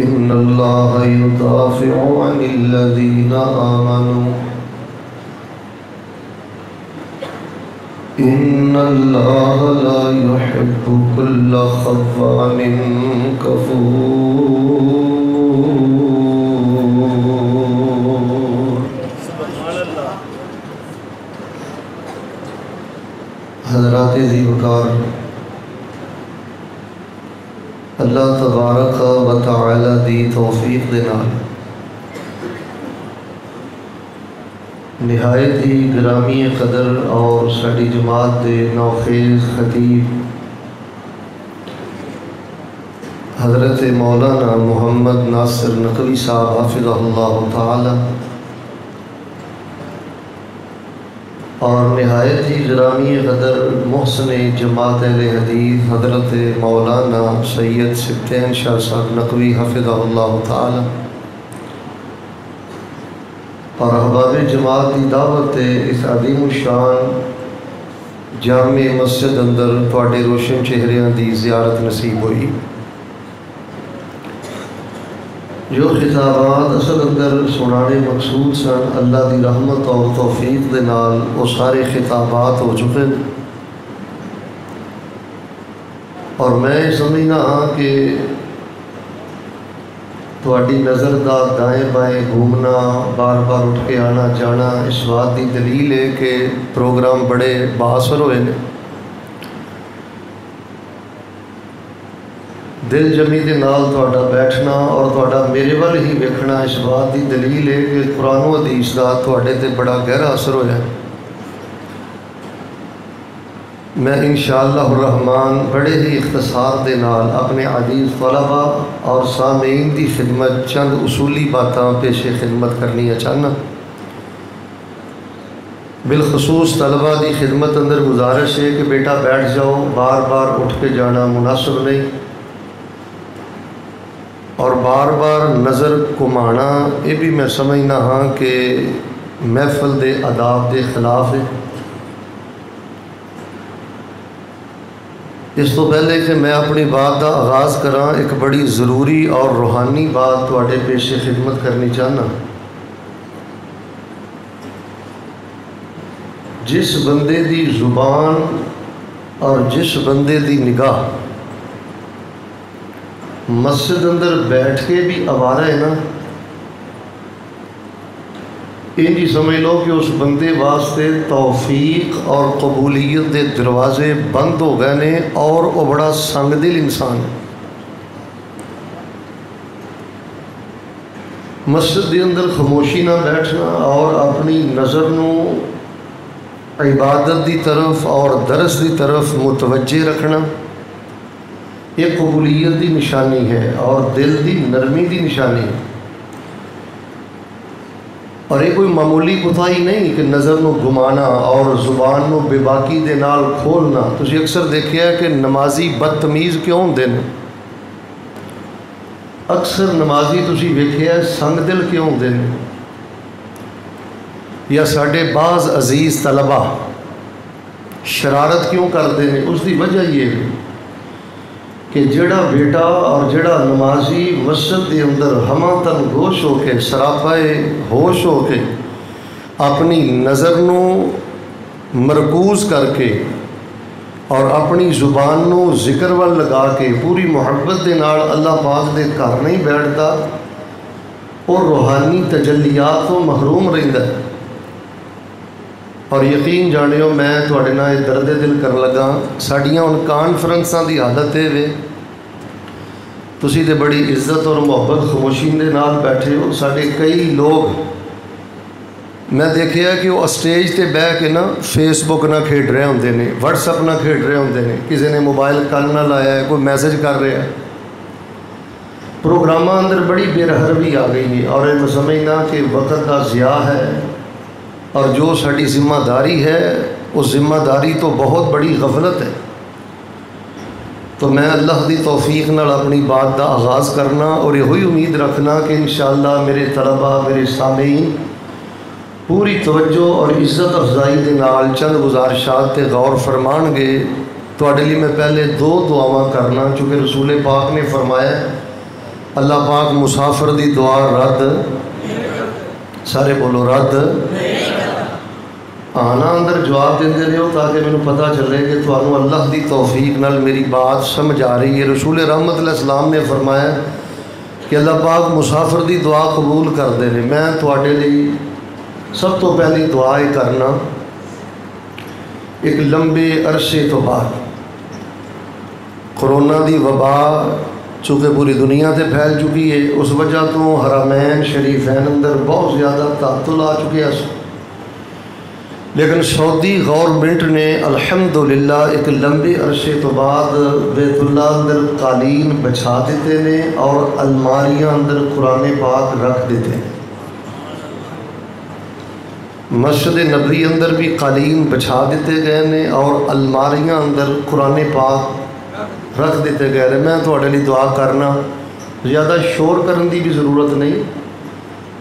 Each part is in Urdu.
إن الله يدافع عن الذين آمنوا إن الله لا يحب كل خوان كفور. حضرات ذی وقار، اللہ تبارک و تعالی دی توفیق دے نال نہایت ہی گرامی قدر اور ساری جماعت دے نوخیز خطیب حضرت مولانا محمد ناصر نقوی صاحب حفظہ اللہ تعالی اور نہایت ہی گرامی قدر محسن جماعت اہل حدیث حضرت مولانا سید سبطین شاہ صاحب نقوی حفظہ اللہ تعالی اور احباب جماعت کی دعوت اس عظیم الشان جامع مسجد اندر تواڈے روشن چہریاں دی زیارت نصیب ہوئی. جو خطابات اصل اندر سنانے مقصود سن، اللہ دی رحمت اور توفیق دے نال وہ سارے خطابات ہو چکے ہیں، اور میں سمجھنا ہاں کہ تواڈی نظر دا دائیں بائیں گھومنا، بار بار اٹھ کے آنا جانا اس بات دی دلیل ہے کہ پروگرام بڑے بااثر ہوئے ہیں. دل جمی دے نال تواڈا بیٹھنا اور تواڈا میرے ول ہی ویکھنا اس بات دی دلیل ہے کہ قرآن و حدیث دا تواڈے تے بڑا گہرا اثر ہویا ہے. میں انشاءاللہ الرحمن بڑے ہی اختصار دے نال اپنے عزیز طلباء اور سامعین دی خدمت چند اصولی باتاں پیش خدمت کرنی چاہنا. بالخصوص طلباء دی خدمت اندر گزارش ہے کہ بیٹا بیٹھ جاؤ، بار بار اٹھ کے جانا مناسب نہیں، اور بار بار نظر گھمانا یہ بھی میں سمجھنا ہاں کہ محفل دے آداب دے خلاف ہے. اس تو پہلے کہ میں اپنی بات کا آغاز کراں، ایک بڑی ضروری اور روحانی بات تواڈے پیش خدمت کرنی چاہنا. جس بندے دی زبان اور جس بندے دی نگاہ مسجد اندر بیٹھ کے بھی آوارہ ہے نا، انجی سمجھ لو کہ اس بندے واسطے توفیق اور قبولیت دے دروازے بند ہو گئے نے، اور وہ بڑا سنگ دل انسان ہے. مسجد دے اندر خاموشی نہ بیٹھنا اور اپنی نظر نو عبادت دی طرف اور درس دی طرف متوجہ رکھنا یہ قبولیت دی نشانی ہے اور دل دی نرمی دی نشانی ہے. اور یہ کوئی معمولی کوتاہی نہیں کہ نظر نو گھمانا اور زبان نو بے باکی دے نال کھولنا. تسی اکثر دیکھیا ہے کہ نمازی بدتمیز کیوں ہوندے نے، اکثر نمازی تسی ویکھیا ہے سنگ دل کیوں ہوندے نے. یا ساڈے بعض عزیز طلباء شرارت کیوں کرتے ہیں، اس دی وجہ یہ ہے کہ جڑا بیٹا اور جڑا نمازی مسجد کے اندر ہمہ تن گوش ہو کے سراپائے ہوش ہو کے اپنی نظر نو مرکوز کر کے اور اپنی زبان نو ذکر وال لگا کے پوری محبت دے نال اللہ پاک دے گھر نہیں بیٹھتا اور روحانی تجلیات تو محروم رہندا ہے. اور یقین جانیو میں تواڈے نال درد دل کر لگا، ساڈیاں ہن کانفرنساں دی عادت ہے وے تسی تے بڑی عزت اور محبت خاموشی دے نال بیٹھے ہو. ساڈے کئی لوگ میں دیکھیا کہ وہ اسٹیج تے بہ کے نا فیس بک نہ کھیڈ رہے ہوندے نے، واٹس ایپ نہ کھیڈ رہے ہوندے نے، کسی نے موبائل کن نہ لایا ہے، کوئی میسج کر رہا ہے. پروگراماں اندر بڑی بے رحمی آ گئی ہے اور میں سمجھنا کہ وقت کا ضیاع ہے، اور جو ساری ذمہ داری ہے اس ذمہ داری تو بہت بڑی غفلت ہے. تو میں اللہ دی توفیق نال اپنی بات دا آغاز کرنا اور یہی امید رکھنا کہ انشاءاللہ میرے طلباء میرے سامعین پوری توجہ اور عزت افزائی دے نال چند گزارشات تے غور فرمان گے. تواڈے لیے میں پہلے دو دعاواں کرنا، چونکہ رسول پاک نے فرمایا اللہ پاک مسافر دی دعا رد سارے بولو رد آنا اندر جواب دیندے رہو تاکہ مینوں پتہ چلے کہ تمہیں اللہ دی توفیق نال میری بات سمجھ آ رہی ہے۔ رسول رحمت علیہ السلام نے فرمایا کہ اللہ پاک مسافر دی دعا قبول کردے نے۔ میں تواڈے لئی سب تو پہلی دعا یہ کرنا، ایک لمبے عرصے تو بعد کرونا دی وبا چونکہ پوری دنیا تے پھیل چکی ہے، اس وجہ تو حرمین شریفین اندر بہت زیادہ تعطل آ چکے ہیں، لیکن سعودی گورنمنٹ نے الحمدللہ ایک لمبے عرصے تو بعد بیت اللہ اندر قالین بچھا دیتے نے اور الماریاں اندر قرآن پاک رکھ دیتے ہیں۔ مسجد نبوی اندر بھی قالین بچھا دیتے گئے نے اور الماریاں اندر قرآن پاک رکھ دیتے گئے نے۔ میں تواڈے لئی دعا کرنا، زیادہ شور کرن دی بھی ضرورت نہیں،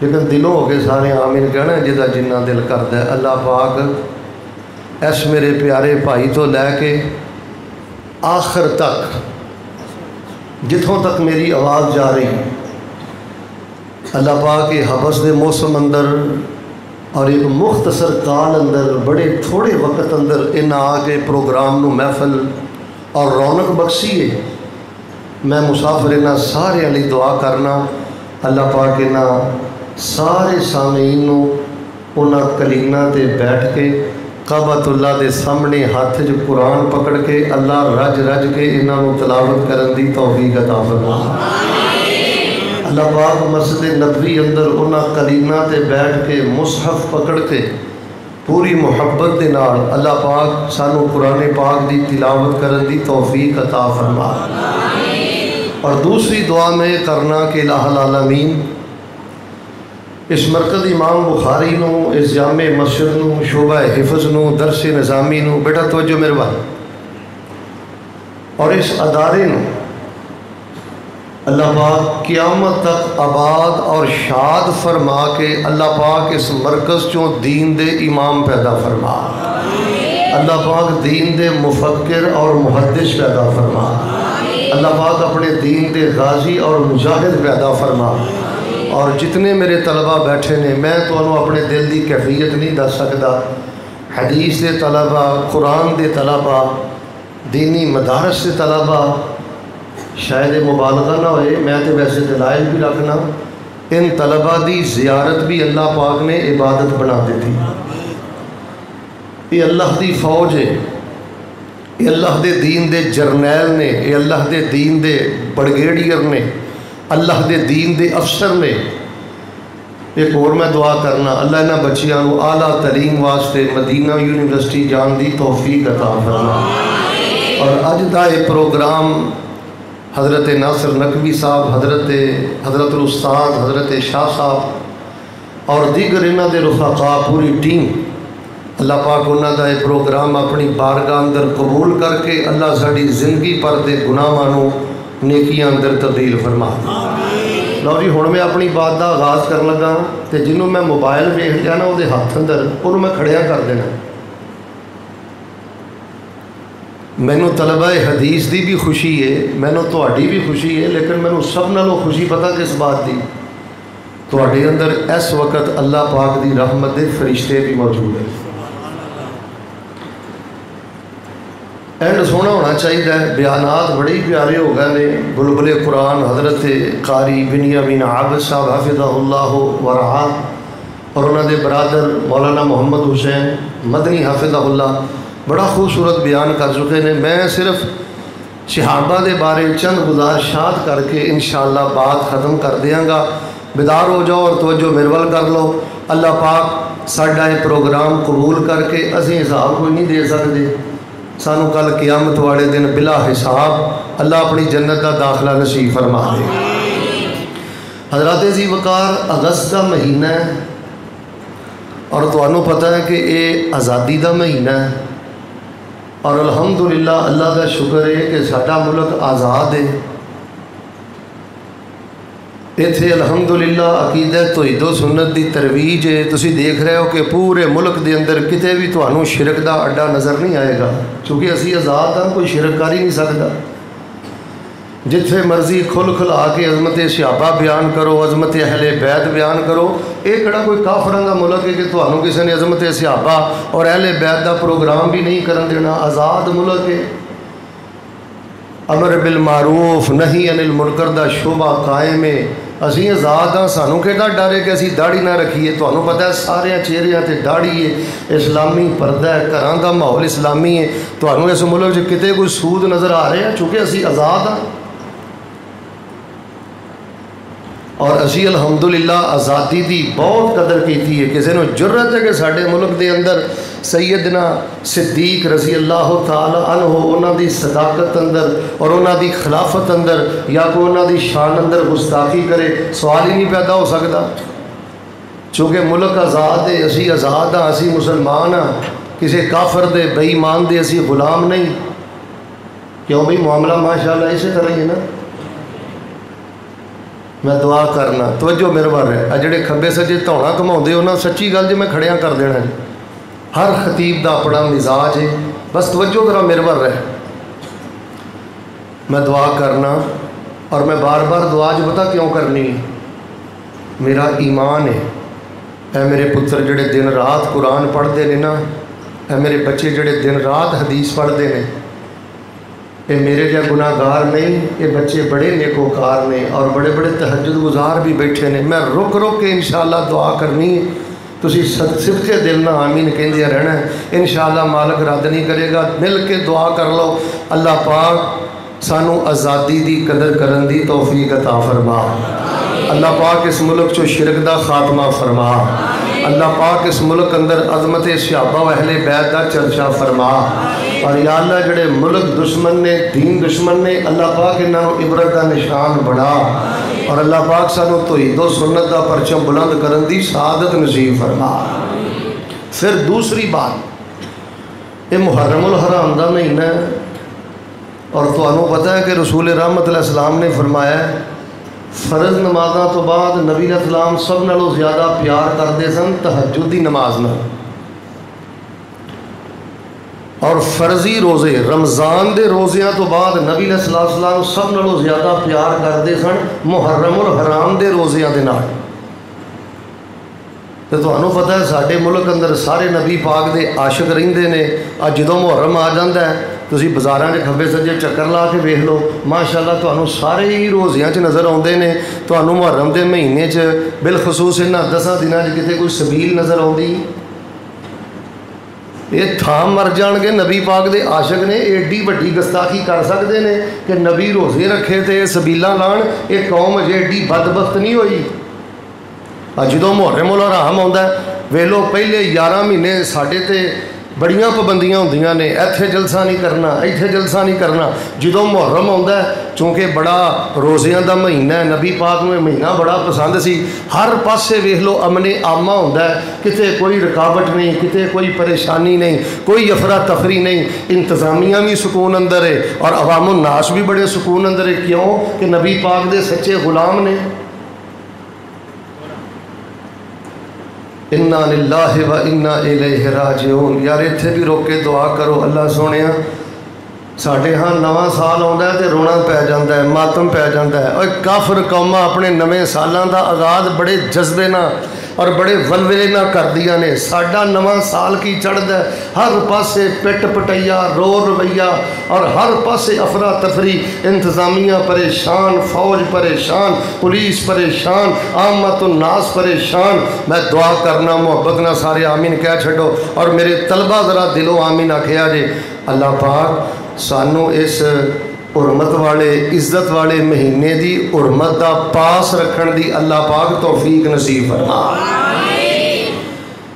لیکن دلوں ہو کے سارے آمین کہنا ہے جدا جنہ دل کرتا ہے۔ اللہ پاک اس میرے پیارے بھائی تو لے کے آخر تک جتوں تک میری آواز جا رہی، اللہ پاک کے حبس دے موسم اندر اور ایک مختصر کال اندر بڑے تھوڑے وقت اندر ان آ کے پروگرام نو محفل اور رونق بخشی ہے۔ میں مسافر انہاں سارے علی دعا کرنا، اللہ پاک انہاں سارے سامعین نو انہاں کلیناں تے بیٹھ کے کعبۃ اللہ دے سامنے ہاتھ جو قرآن پکڑ کے اللہ رج رج کے انہاں نو تلاوت کرن دی توفیق عطا فرما۔ اللہ پاک مسجد نبوی اندر انہاں کلیناں تے بیٹھ کے مصحف پکڑ کے پوری محبت دے نال اللہ پاک سانو قرآن پاک دی تلاوت کرن دی توفیق عطا فرما۔ اور دوسری دعا میں کرنا کہ الہ العالمین اس مرکز امام بخاری نو، اس جامع مسجد نو، شعبہ حفظ نو، درس نظامی نو، بیٹا توجہ میرے بھائی، اور اس ادارے نو اللہ پاک قیامت تک آباد اور شاد فرما کے اللہ پاک اس مرکز چوں دین دے امام پیدا فرما، اللہ پاک دین دے مفکر اور محدث پیدا فرما، اللہ پاک اپنے دین دے غازی اور مجاہد پیدا فرما۔ اور جتنے میرے طلبہ بیٹھے نے، میں تو انہوں اپنے دل دی کیفیت نہیں دس سکتا، حدیث دے طلبہ، قرآن دے طلبہ، دینی مدارس دے طلبہ، شاید مبالغہ نہ ہوئے، میں تو ویسے دلائل بھی رکھنا، ان طلبہ دی زیارت بھی اللہ پاک نے عبادت بنا دی تھی۔ یہ اللہ دی فوج ہے، یہ اللہ دے دین دے جرنیل نے، یہ اللہ دے دین دے بڑگیڈیئر نے، اللہ دے دین دے افسر نے۔ ایک اور میں دعا کرنا، اللہ انہاں بچیاں نو اعلیٰ تعلیم واسطے مدینہ یونیورسٹی جان دی توفیق عطا فرما۔ اور اج دا یہ پروگرام حضرت ناصر نقوی صاحب، حضرت الاستاذ حضرت شاہ صاحب اور دیگر انہاں دے رفقا، پوری ٹیم، اللہ پاک انہاں دا یہ پروگرام اپنی بارگاہ اندر قبول کر کے اللہ ساڈی زندگی پر دے گناہاں نو نیکیاں اندر تبدیل فرما۔ لو جی ہن میں اپنی بات دا آغاز کرن لگا تے جنوں میں موبائل ویکھ لیا نا وہ ہاتھ اندر انہوں میں کھڑیاں کر دینا۔ مینوں طلبہ حدیث دی بھی خوشی ہے، مینوں تہاڈی بھی خوشی ہے، لیکن مینوں سب نالوں خوشی پتہ کس بات دی، تہاڈے اندر اس وقت اللہ پاک دی رحمت دے فرشتے بھی موجود ہیں۔ اینڈ سونا ہونا چاہیے، بیانات بڑے ہی پیارے ہو گئے نے۔ بلبل قرآن حضرت قاری بنیامین عابد صاحب حفظہ اللہ ورعاہ اور انہوں دے برادر مولانا محمد حسین مدنی حفظہ اللہ بڑا خوبصورت بیان کر چکے ہیں۔ میں صرف صحابہ دے بارے چند گزارشات کر کے انشاءاللہ بات ختم کر دیاں گا۔ بیدار ہو جاؤ اور توجہ میرے ول کر لو۔ اللہ پاک ساڈا یہ پروگرام قبول کر کے اسی حساب کوئی نہیں دے سکتے، سانو کل قیامت والے دن بلا حساب اللہ اپنی جنت کا داخلہ نصیب فرما دے۔ حضرات ذی وقار اگست کا مہینہ ہے اور تمہیں پتہ ہے کہ یہ آزادی کا مہینہ ہے، اور الحمدللہ اللہ کا شکر ہے کہ ساڈا ملک آزاد ہے۔ اتنے الحمدللہ عقیدہ توحید و سنت دی ترویج ہے۔ تسی دیکھ رہے ہو کہ پورے ملک دے اندر کتے بھی تمہیں شرک دا اڈا نظر نہیں آئے گا، چونکہ اسی آزاد ہاں، کوئی شرک کر ہی نہیں سکتا۔ جتھے مرضی کھل کھلا کے عظمت صحابہ بیان کرو، عظمت اہل بیت بیان کرو۔ یہ کہڑا کوئی کافراں دا ملک ہے کہ تمہیں کسی نے عظمت صحابہ اور اہل بیت دا پروگرام بھی نہیں کرن دینا؟ آزاد ملک ہے، امر بالمعروف نہی عن المنکر دا شعبہ قائم ہے۔ اسی آزاد ہاں، سانوں کہڑا ڈر ہے کہ اسی داڑھی نہ رکھیے؟ تمہیں پتہ ہے سارے چہریاں تے داڑھی ہے، اسلامی پردہ ہے، گھراں دا ماحول اسلامی ہے۔ تمہیں اس ملک چ کتے کوئی سود نظر آ رہے ہیں؟ چونکہ اسی آزاد ہاں، اور اسی الحمدللہ آزادی دی بہت قدر کیتی ہے۔ کسی نے جرت ہے کہ سارے ملک دے اندر سیدنا صدیق رضی اللہ تعالی عنہ انہاں دی صداقت اندر اور انہاں دی خلافت اندر یا کوئی انہاں دی شان اندر گستاخی کرے؟ سوال ہی نہیں پیدا ہو سکتا، چونکہ ملک آزاد ہے، اسی آزاد ہاں، اسی مسلمان ہاں، کسی کافر دے بے ایمان دے اسی غلام نہیں۔ کیوں بھئی معاملہ ماشاءاللہ اسی طرح ہی ہے نا۔ میں دعا کرنا توجہ میرے بار ہے، جڑے کھبے سجے دھونا گھماؤندے انہاں سچی گل جی میں کھڑیاں کر دینا جی۔ ہر خطیب دا اپنا مزاج ہے، بس توجہ ذرا میرے بار رہے۔ میں دعا کرنا اور میں بار بار دعا جو پتہ کیوں کرنی؟ میرا ایمان ہے، اے میرے پتر جڑے دن رات قرآن پڑھتے ہیں نا، اے میرے بچے جڑے دن رات حدیث پڑھتے ہیں، یہ میرے جا گناہ گار نہیں، یہ بچے بڑے نیکوکار نے اور بڑے بڑے تہجد گزار بھی بیٹھے نے۔ میں رک رک کے انشاءاللہ دعا کرنی ہے، تسی صدقے دل نہ آمین کہندے رہنا ہے، انشاءاللہ مالک رد نہیں کرے گا۔ مل کے دعا کر لو، اللہ پاک سانو آزادی دی قدر کرن دی توفیق عطا فرما، اللہ پاک اس ملک چو شرک دا خاتمہ فرما، اللہ پاک اس ملک اندر عظمت صحابہ و اہل بیت دا چرچا فرما، اور یا اللہ جڑے ملک دشمن نے، دین دشمن نے، اللہ پاک انہاں نوں عبرت دا نشان بنا، اور اللہ پاک سانو توحید و سنت دا پرچم بلند کرن دی سعادت نصیب فرما۔ پھر دوسری بات، یہ محرم الحرام دا مہینہ ہے، اور تمہیں پتہ ہے کہ رسول رحمت علیہ السلام نے فرمایا ہے فرض نمازاں تو بعد نبی علیہ السلام سب نالوں زیادہ پیار کرتے سن تہجد دی نماز نال، اور فرضی روزے رمضان دے روزیاں تو بعد نبی علیہ السلام سب نالوں زیادہ پیار کرتے سن محرم الحرام دے روزیاں دے نال۔ تو تمہیں پتہ ہے سارے ملک اندر سارے نبی پاک دے عاشق رہندے نے۔ اج جدوں محرم آ جاندہ ہے تسی بازاراں دے کھبے سجے چکر لا کے ویکھ لو، ماشاءاللہ تمہیں سارے ہی روزیاں چ نظر آتے ہیں۔ تمہیں محرم دے مہینے چ بالخصوص انہاں 10 دناں چ کتے کوئی سبیل نظر آتی؟ یہ تھام مر جان گے نبی پاک دے عاشق نے ایڈی وڈی گستاخی کر سکتے ہیں کہ نبی روزے رکھے تے سبیلاں لان؟ یہ قوم اجے ایڈی بدبخت نہیں ہوئی؟ جدوں محرم الحرام آتا ہے ویلو پہلے 11 مہینے ساڈے تے بڑیاں پابندیاں ہوندیاں نے، ایتھے جلسہ نہیں کرنا، ایتھے جلسہ نہیں کرنا۔ جدوں محرم آتا ہے چونکہ بڑا روزیاں دا مہینہ ہے، نبی پاک نوں مہینہ بڑا پسند سی، ہر پاسے ویکھ لو امن عامہ ہوندا ہے، کتے کوئی رکاوٹ نہیں، کتے کوئی پریشانی نہیں، کوئی افراتفری نہیں، انتظامیہ بھی سکون اندر ہے اور عوام الناس بھی بڑے سکون اندر ہے۔ کیوں کہ نبی پاک دے سچے غلام نے۔ انا للہ و انا الیہ راجعون۔ یار اتھے بھی روک کے دعا کرو، اللہ سونیا ساڈے ہاں نواں سال آتا ہے تو رونا پی جاتا ہے، ماتم پی جاتا ہے۔ اور کافر قوماں اپنے نویں سالاں دا آغاز بڑے جذبے نہ اور بڑے ولولے نہ کر دیا نے۔ ساڈا نواں سال کی چڑھتا ہے، ہر پاسے پٹ پٹیا، رو رویہ اور ہر پاسے افراتفری، انتظامیہ پریشان، فوج پریشان، پولیس پریشان، عامت الناس پریشان۔ میں دعا کرنا محبت نہ سارے آمین کہہ چھڑو، اور میرے طلبہ ذرا دلوں آمین آکھیا جے۔ اللہ پاک سانو اس حرمت والے عزت والے مہینے دی حرمت دا پاس رکھن دی اللہ پاک توفیق نصیب فرما۔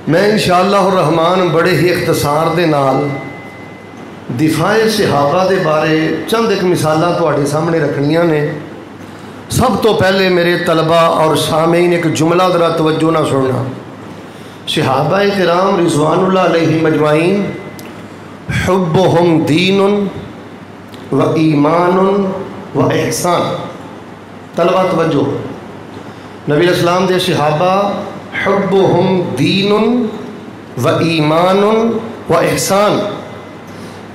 میں انشاءاللہ الرحمن بڑے ہی اختصار دے نال دفاع صحابہ دے بارے چند ایک مثالاں تواڈے سامنے رکھنیاں نے۔ سب تو پہلے میرے طلبہ اور سامعین ایک جملہ ذرا توجہ نہ سننا۔ صحابہ کرام رضوان اللہ علیہم اجمعین حبہم دین و ایمان و احسان۔ طلبہ توجہ، نبی علیہ السلام دے صحابہ حبہم دین و ایمان و احسان،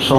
100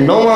9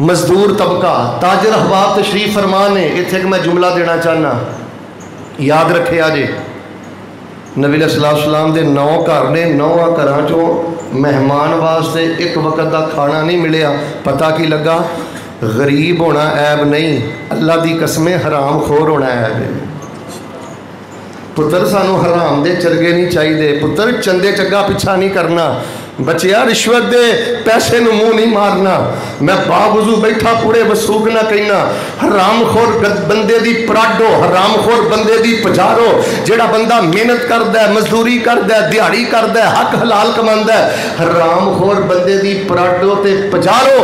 مزدور طبقہ، تاجر احباب تشریف فرما نے. اتنے ایک میں جملہ دینا چاہنا، یاد رکھے آجے. نبی علیہ السلام دے 9 گھر نے، 9 گھراں چوں مہمان واسطے ایک وقت دا کھانا نہیں ملیا. پتہ کی لگا؟ غریب ہونا عیب نہیں، اللہ دی قسمیں حرام خور ہونا عیب ہے. پتر سانو حرام دے چرگے نہیں چاہیے. پتر چندے چگا پیچھا نہیں کرنا. بچیا رشوت دے پیسے نو منہ نہیں مارنا. میں باوضو بیٹھا پورے وسوق نہ کہنا. حرام خور بندے دی پراڈو، حرام خور بندے دی پجارو. جیڑا بندہ محنت کردا ہے، مزدوری کردا ہے، دیہڑی کردا ہے، حق حلال کماندا ہے، حرام خور بندے دی پراڈو تے پجارو.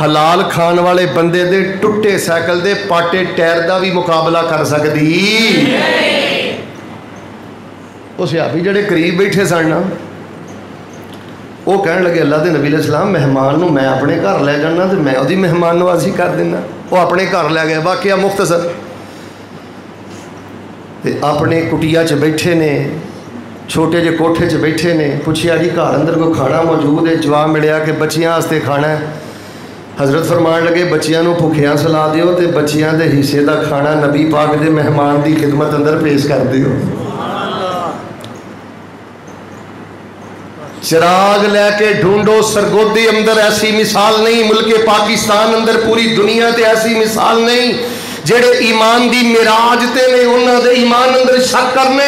حلال کھان والے بندے دے ٹوٹے سائیکل دے پاٹے ٹائر دا بھی مقابلہ کر سکدی. وہ صحابی جڑے قریب بیٹھے سن نا، وہ کہن لگے اللہ دے نبی علیہ السلام مہمان نو میں اپنے گھر لے جانا تو میں وہی مہمان نوازی کر دینا. وہ اپنے گھر لے گئے. واقعہ مختصر اپنے کٹیا چ بیٹھے نے، چھوٹے جے کوٹھے چ بیٹھے نے. پوچھیا جی گھر اندر کوئی کھانا موجود ہے؟ جواب ملیا کہ بچیاں واسطے کھانا ہے. حضرت فرمان لگے بچیاں نو بھوکھیاں سلا دیو تے بچیاں دے حصے دا کھانا نبی پاک دے مہمان دی خدمت اندر پیش کر دیو. چراغ لے کے ڈھونڈو سرگودی اندر ایسی مثال نہیں. ملک پاکستان اندر پوری دنیا تے ایسی مثال نہیں. جڑے ایمان دی معراج تے نے انہاں دے ایمان اندر شک کرنے.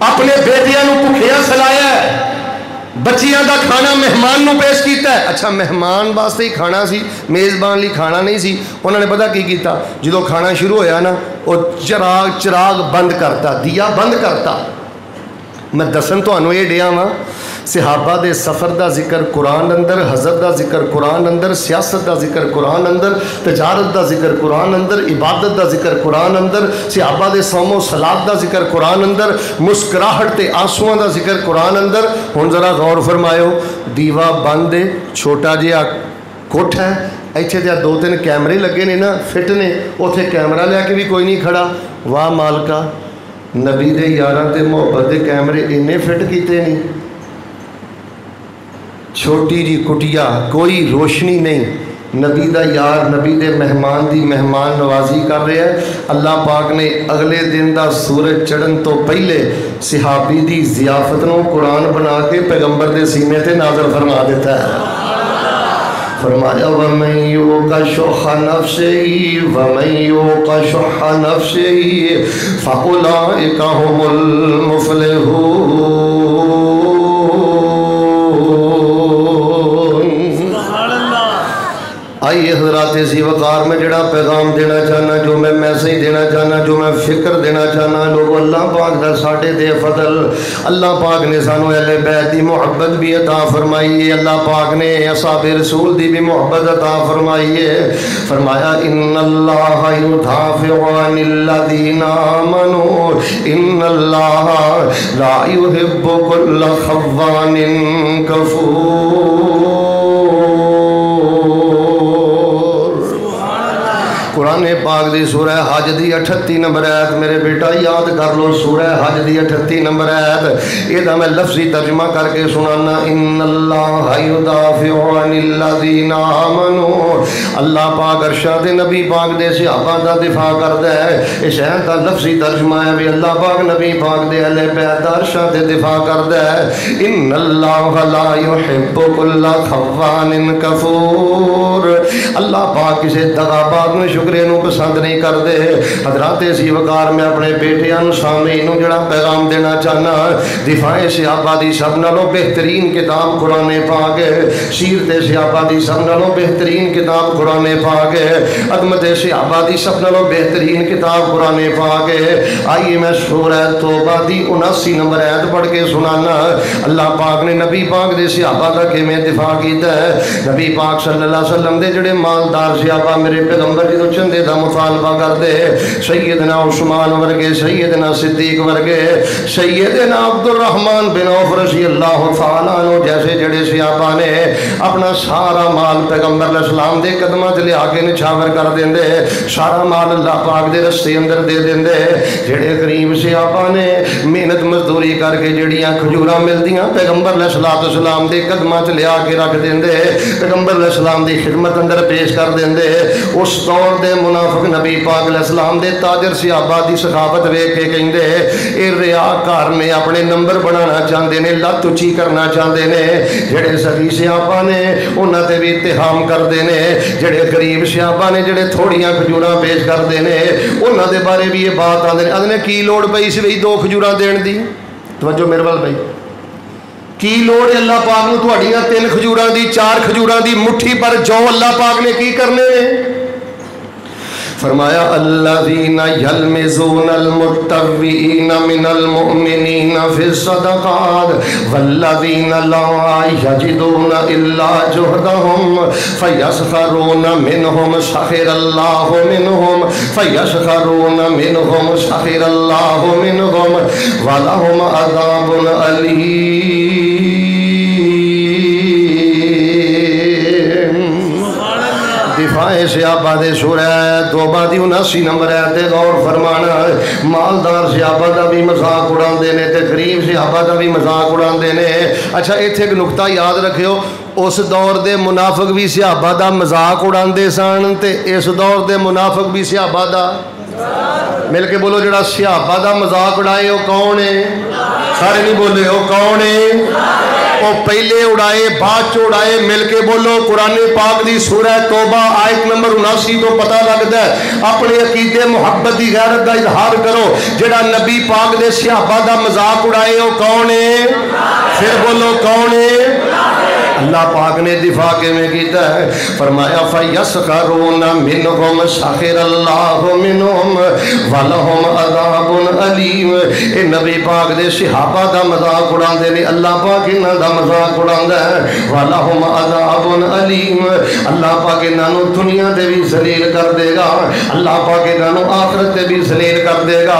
اپنے بیٹیاں نو بھوکھیاں سلایا ہے، بچیاں دا کھانا مہمان نو پیش کیتا ہے. اچھا مہمان واسطے ہی کھانا سی، میزبان لی کھانا نہیں سی. انہوں نے پتہ کی کیتا؟ جدو کھانا شروع ہویا نا، وہ چراغ بند کرتا، دیا بند کرتا. میں دسن تو انو یہ ڈیا وا صحابہ دے سفر دا ذکر قرآن اندر، حضرت دا ذکر قرآن اندر، سیاست دا ذکر قرآن اندر، تجارت دا ذکر قرآن اندر، عبادت دا ذکر قرآن اندر، صحابہ دے صوم و صلاۃ دا ذکر قرآن اندر، مسکراہٹ تے آنسواں دا ذکر قرآن اندر. ہن ذرا غور فرمایو، دیوا بند ہے، چھوٹا جہا کوٹھ ہے، ایتھے تے 2-3 کیمرے لگے نے نا، فٹ نے. اوتھے کیمرہ لے کے بھی کوئی نہیں کھڑا. واہ مالکا، نبی دے یاراں تے محبت دے کیمرے انہیں فٹ کیتے نہیں. چھوٹی جی کٹیا، کوئی روشنی نہیں. نبی دا یار نبی دے مہمان دی مہمان نوازی کر رہے ہیں. اللہ پاک نے اگلے دن دا سورج چڑھن تو پہلے صحابی دی ضیافت نو قرآن بنا کے پیغمبر دے سینے تے نازل فرما دیتا ہے. فرمایا وَمَن يُوقَ شُحَّ نَفْسِهِ وَمَن يُوقَ شُحَّ نَفْسِهِ فَأُولَٰئِكَ هُمُ الْمُفْلِحُونَ. آئیے حضرات ذی وقار میں جڑا پیغام دینا چاہنا، جو میں میسیج دینا چاہنا، جو میں فکر دینا چاہنا، لوگوں اللہ پاک دا ساڑھے دے فضل. اللہ پاک نے سانو اہل بیت دی محبت بھی عطا فرمائی ہے. اللہ پاک نے اصحاب رسول دی بھی محبت عطا فرمائی ہے. فرمایا ان اللہ یدافع عن الذین آمنوا ان اللہ لا یحب کل خوان کفور. قرآن پاک دی سورہ حج دی 38 نمبر آیت میرے بیٹا یاد کر لو. سورہ حج دی 38 نمبر آیت یہ دا میں لفظی ترجمہ کر کے سنانا. ان اللہ یدافع عن الذین آمنوا. اللہ پاک ارشاد نبی پاک دے صحابہ دا دفاع کردا ہے. اس آیت دا لفظی ترجمہ ہے بھی اللہ پاک نبی پاک دے اہل بیت دا ارشاد دفاع کردا ہے. ان اللہ لا یحب کل خوان کفور. اللہ پاک کسی دغاباز میں شکرے نو پسند نہیں کر دے. حضرات اسی وقار میں اپنے بیٹیاں سامعین نو جڑا پیغام دینا چاہنا، دفاع صحابہ دی سب نالوں بہترین کتاب قرآن پاک ہے. سیرت صحابہ دی سب نالوں بہترین کتاب قرآن پاک ہے. عظمت صحابہ دی سب نالوں بہترین کتاب قرآن پاک ہے. آئیے میں سورہ توبہ دی 79 نمبر آیت پڑھ کے سنانا. اللہ پاک نے نبی پاک دے صحابہ دا کیویں دفاع کیتا ہے. نبی پاک صلی اللہ علیہ وسلم دے جڑے مالدار صحابہ میرے پیغمبر جدوں چندے دا مطالبہ کرتے سیدنا عثمان ورگے سیدنا صدیق ورگے سیدنا عبد الرحمن بن عوف رضی اللہ تعالیٰ عنہ جیسے جڑے صحابہ نے اپنا سارا مال پیغمبر علیہ السلام دے قدمہ چ لیا کے نچھاور کر دیندے سارا مال اللہ پاک دے رستے اندر دے دیندے جڑے غریب صحابہ نے محنت مزدوری کر کے جڑیاں کھجوراں ملدیاں پیغمبر علیہ السلام دے قدمہ چ لیا کے رکھ دیندے پیغمبر علیہ السلام دی خدمت اندر پیش کر دیندے اس دور دے منافق نبی پاک علیہ السلام دے تاجر صحابہ دی سخاوت ویکھ کے کہندے اے ریاکار نے اپنے نمبر بنانا چاہندے نے لت اچھی کرنا چاہندے نے جڑے سخی صحابہ نے انہاں تے بھی اتہام کردے نے جڑے غریب صحابہ نے جڑے تھوڑیاں کھجوراں پیش کردے نے انہاں دے بارے بھی یہ بات آندے نے کی لوڑ پئی سی وہی 2 کھجوراں دین دی توجہ میرے وال بھائی کی لوڑ ہے اللہ پاک نو تہاڈیاں 3 کھجوراں دی 4 کھجوراں دی مٹھی پر جو اللہ پاک نے کی کرنے فرمایا الذین یلمزون المتطوعین من المؤمنین فی الصدقات والذین لا یجدون الا جہدہم فیسخرون منہم سخر اللہ منہم فیسخرون منہم سخر اللہ منہم ولہم عذاب علیم دفاع صحابہ دے سورہ توبہ دی 79 نمبر ہے تے غور فرمانا مالدار صحابہ دا بھی مذاق اڑاندے نے تے غریب صحابہ دا بھی مذاق اڑاندے نے اچھا ایتھے ایک نقطہ یاد رکھیو اس دور دے منافق بھی صحابہ دا مذاق اڑاندے سن تے اس دور دے منافق بھی صحابہ دا مل کے بولو جڑا صحابہ دا مذاق اڑائے وہ کون ہے سارے نہیں بولے وہ کون ہے وہ پہلے اڑائے بعد چ اڑائے مل کے بولو قرآن پاک دی سورہ توبہ آیت نمبر 79 تو پتہ لگتا ہے اپنے عقیدے محبت دی غیرت دا اظہار کرو جڑا نبی پاک دے صحابہ دا مذاق اڑائے وہ کون ہے پھر بولو کون ہے اللہ پاک نے دفاع کے میں کیتا ہے فرمایا فَيَسْخَرُونَ مِنْهُمْ سَخِرَ اللَّهُ مِنْهُمْ وَلَهُمْ عَذَابٌ عَلِيمٌ اے نبی پاک دے صحابہ دا مذاق اڑاندے نے اللہ پاک انہاں دا مذاق اڑاندا ہے وَلَهُمْ عَذَابٌ عَلِيمٌ اللہ پاک انہاں نو دنیا تے بھی ذلیل کر دے گا اللہ پاک انہاں نو آخرت تے بھی ذلیل کر دے گا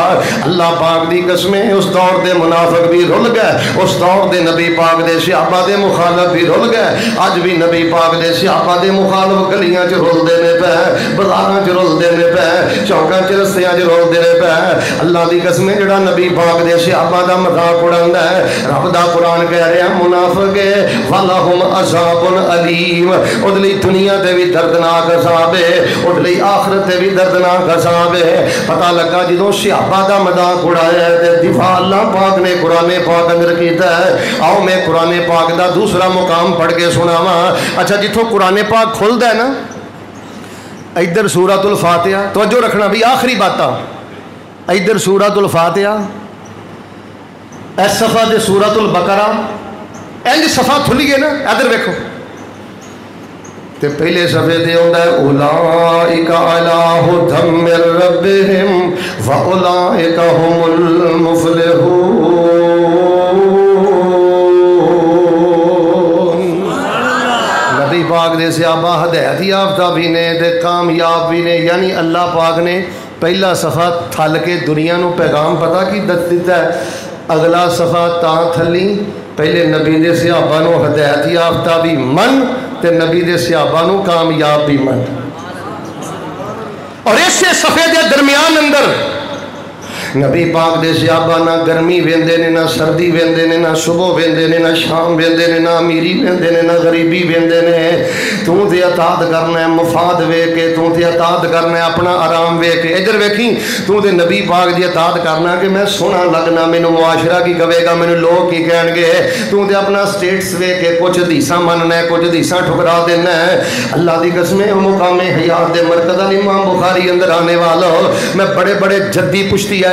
اللہ پاک دی قسمیں اس دور دے منافق بھی رل گئے اس دور دے نبی پاک دے صحابہ دے مخالف بھی رل اج بھی نبی پاک دے صحابہ دے مخالف گلیاں چ رول دینے پہ بازاراں چ رول دینے پہ چوکاں چ رستیاں چ رول دینے پہ اللہ دی قسم جڑا نبی پاک دے صحابہ دا مذاق اڑاندا ہے رب دا قرآن کہہ رہا منافق ولہم عذاب علیم اود لئی دنیا تے بھی دردناک عذاب ہے اود لئی آخرت تے بھی دردناک عذاب ہے پتہ لگا جدوں صحابہ دا مذاق اڑایا ہے تے دفاع اللہ پاک نے قرآن پاک اندر کیتا ہے آؤ میں قرآن پاک دا دوسرا مقام پڑھ کے سناواں اچھا جتھوں قرآن پاک کھلدا ہے نا ادھر سورۃ الفاتحہ توجہ رکھنا بھی آخری باتاں ادھر سورۃ الفاتحہ اس صفحہ دے سورۃ البقرہ انج صفحہ کھلی ہے نا ادھر دیکھو تے پہلے صفحے تے ہوندا ہے اولئک علی ھدی من ربہم واولئک ھم المفلحون پاک دے صحابہ ہدایت یافتہ بھی نے تے کامیاب بھی نے یعنی اللہ پاک نے پہلا صفحہ تھل کے دنیا نو پیغام پتا کی دیتا ہے اگلا صفحہ تاں تھلی پہلے نبی دے صحابہ نو ہدایت یافتہ بھی من تے نبی دے صحابہ نو کامیاب بھی من اور اسے صفحے دے درمیان اندر نبی پاک دے صحابہ نہ گرمی ویندے نے نہ سردی ویندے نے نہ صبح ویندے نے نہ شام ویندے نے نہ امیری ویندے نے نہ غریبی ویندے نے تو تے اطاعت کرنا ہے مفاد وے کے تو تے اطاعت کرنا ہے اپنا آرام وے کے ادھر ویکھی تو تے نبی پاک دی اطاعت کرنا کہ میں سونا لگنا مینوں معاشرہ کی کہے گا مینوں لوگ کی کہن گے تو تے اپنا سٹیٹس وے کے کچھ حدیثاں مننا ہے کچھ حدیثاں ٹھکرا دینا ہے اللہ دی قسم ہے مقام حیات دے مرکز امام بخاری اندر آنے والا میں بڑے بڑے جدی پشتی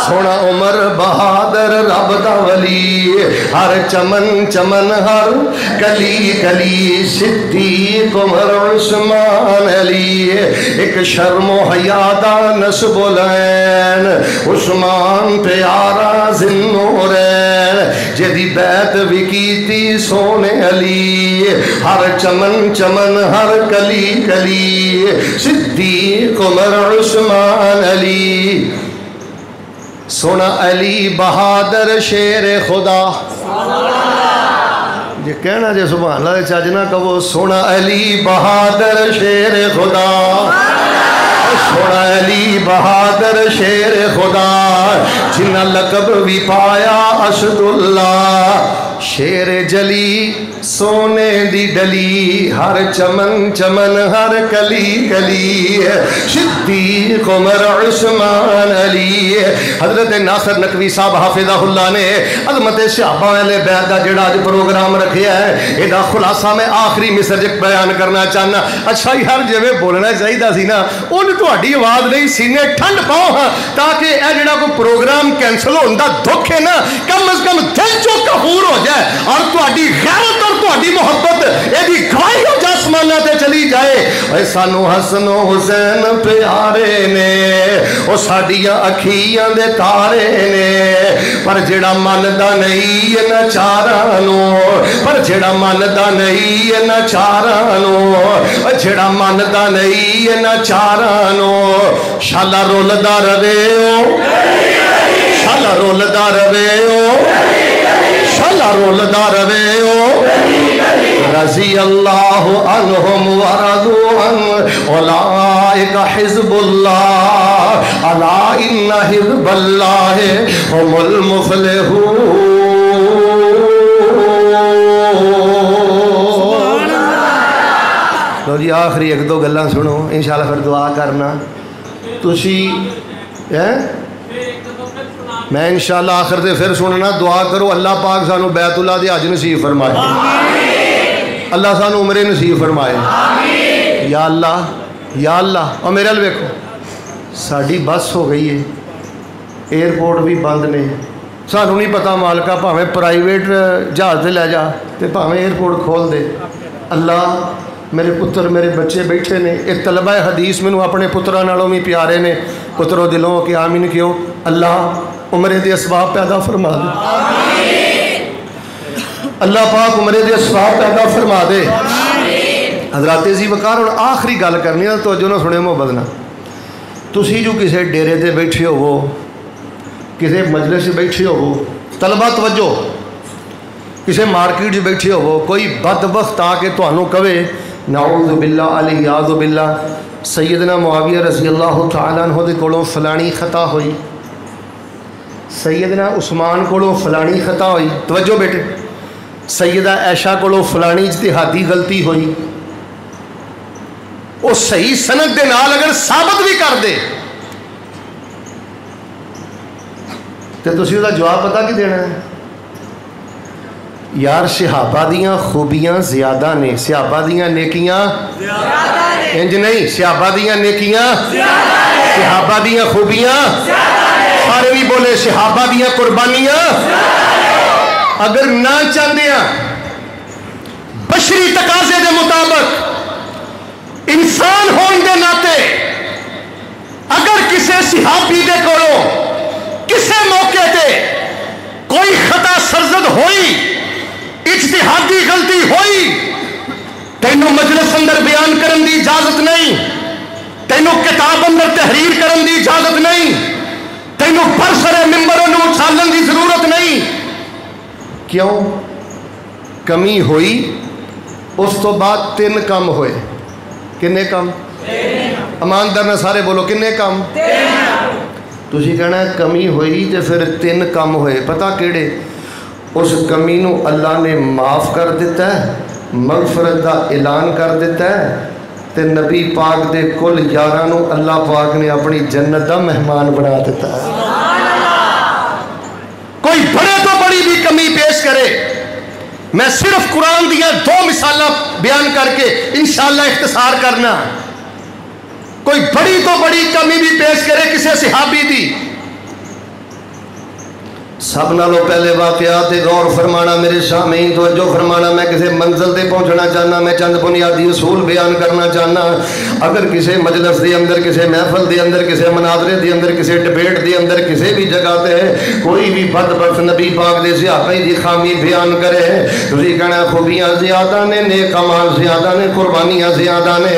سونا عمر بہادر رب دا ولی ہر چمن چمن ہر کلی کلی صدیق عمر عثمان علی ایک شرم و حیا دا نسب العین عثمان پیارا ذوالنورین جدی بیعت بھی کیتی سونے علی ہر چمن چمن ہر کلی کلی صدیق عمر عثمان علی سونا علی بہادر شیر خدا یہ کہنا جے سبحان اللہ چاجنا کہو سونا علی بہادر شیر خدا سونا علی بہادر شیر خدا جنہ لقب بھی پایا اسد اللہ شیر جلی سونے دی ڈلی ہر چمن چمن ہر کلی کلی صدیق عمر عثمان علی حضرت ناصر نقوی صاحب حافظہ اللہ نے عظمت صحابہ والے بیعت دا جڑا اج پروگرام رکھیا ہے ایدا خلاصہ میں آخری مصر جک بیان کرنا چاہنا اچھا ہر جویں بولنا چاہیے سی نا ان تہاڈی آواز نہیں سینے ٹھنڈ پاؤ ہاں تاکہ اے جڑا کوئی پروگرام کینسل ہوندا دکھ ہے نا کم از کم دل چوں کفور ہو جائے اور تہاڈی غیرت اور تہاڈی محبت ایدی گواہی ہو جا آسماناں تے چلی جائے اے سانو حسن و حسین پیارے نے او ساڈیاں اکھیاں دے تارے نے پر جڑا مندا نہیں انہاں چاراں نو پر جڑا مندا نہیں انہاں چاراں نو جڑا مندا نہیں انہاں چاراں نو شالا رولدا رہے او شالا رولدا رہے او شالا رولدا رہے او رضی اللہ عنہم ورضوا عنہ اولئک حزب اللہ الا ان حزب اللہ هم المفلحون تو جی آخری ایک دو گلاں سنو انشاءاللہ پھر دعا کرنا تسی میں انشاءاللہ آخر سے پھر سننا دعا کرو اللہ پاک سانو بیت اللہ دی حج نصیب فرمائے اللہ سانو عمرے نصیب فرمائے یا اللہ اور میرے ال ویکھو ساڈی بس ہو گئی ہے ایئرپورٹ بھی بند نے سانو نہیں پتا مالکا بھاویں پرائیویٹ جہاز سے لے جا تے بھاویں ایئرپورٹ کھول دے اللہ میرے پتر میرے بچے بیٹھے نے ایک طلبہ حدیث میں اپنے پتروں نالوں بھی پیارے نے پتروں دلوں کے آمین کیوں اللہ عمرے دے اسباب پیدا فرما دے اللہ پاک عمرے دے اسباب پیدا فرما دے حضرات عزیز وقار اور آخری گل کرنی ہے تو جو نہ سنے محبت نہ تسی جو کسے ڈیرے دے بیٹھے ہو کسے مجلس سے بیٹھے ہو طلبہ توجہ کسے مارکیٹ سے بیٹھے ہو کوئی بدبخت آ کے تانوں کہے نعوذ باللہ علیہ باللہ سیدنا معاویہ رضی اللہ تعالیٰ عنہ دے کولوں فلانی خطا ہوئی سیدنا عثمان کولوں فلانی خطا ہوئی توجہ بیٹے سیدہ عائشہ کولوں فلانی اجتہادی غلطی ہوئی وہ صحیح سند دے نال اگر ثابت بھی کر دے تو تسی اس کا جواب پتہ کی دینا ہے یار صحابہ دیاں خوبیاں زیادہ نے صحابہ دیاں نیکیاں انج نہیں صحابہ دیاں نیکیاں صحابہ دیاں خوبیاں سارے بھی بولے صحابہ دیاں قربانیاں اگر نہ چاہتے ہیں بشری تقاضے دے مطابق انسان ہون دے ناتے اگر کسے صحابی دے کولوں کسے موقع دے کوئی خطا سرزد ہوئی اجتہادی غلطی ہوئی تینوں مجلس اندر بیان کرن دی اجازت نہیں تینوں کتاب اندر تحریر کرن دی اجازت نہیں تینوں برسر ممبروں نو اچھالن دی ضرورت نہیں کیوں کمی ہوئی اس تو بعد 3 کام ہوئے کنے کام اماندار نہ سارے بولو کنے کام تسی کہنا ہے کمی ہوئی تے پھر 3 کام ہوئے پتہ کیڑے اس کمی نو اللہ نے معاف کر دیتا ہے مغفرت دا اعلان کر دیتا ہے تے نبی پاک دے کل یارانو اللہ پاک نے اپنی جنت دا مہمان بنا دیتا ہے کوئی بڑے تو بڑی بھی کمی پیش کرے میں صرف قرآن دیا 2 مثالہ بیان کر کے انشاءاللہ اختصار کرنا کوئی بڑی تو بڑی کمی بھی پیش کرے کسی صحابی دی سب نالوں پہلے واقعات غور فرمانا میرے سامعین توجہ فرمانا. میں کسی منزل تے پہنچنا چاہنا, میں چند بنیادی اصول بیان کرنا چاہنا. اگر کسی مجلس دے اندر, کسی محفل دے اندر, کسی مناظرے دے اندر, کسی ڈبیٹ دے اندر, کسی بھی جگہ تے کوئی بھی بدبخت نبی پاک دے صحابہ دی خامی بیان کرے, تسی کہنا خوبیاں زیادہ نے, نیک اعمال زیادہ نے, قربانیاں زیادہ نے.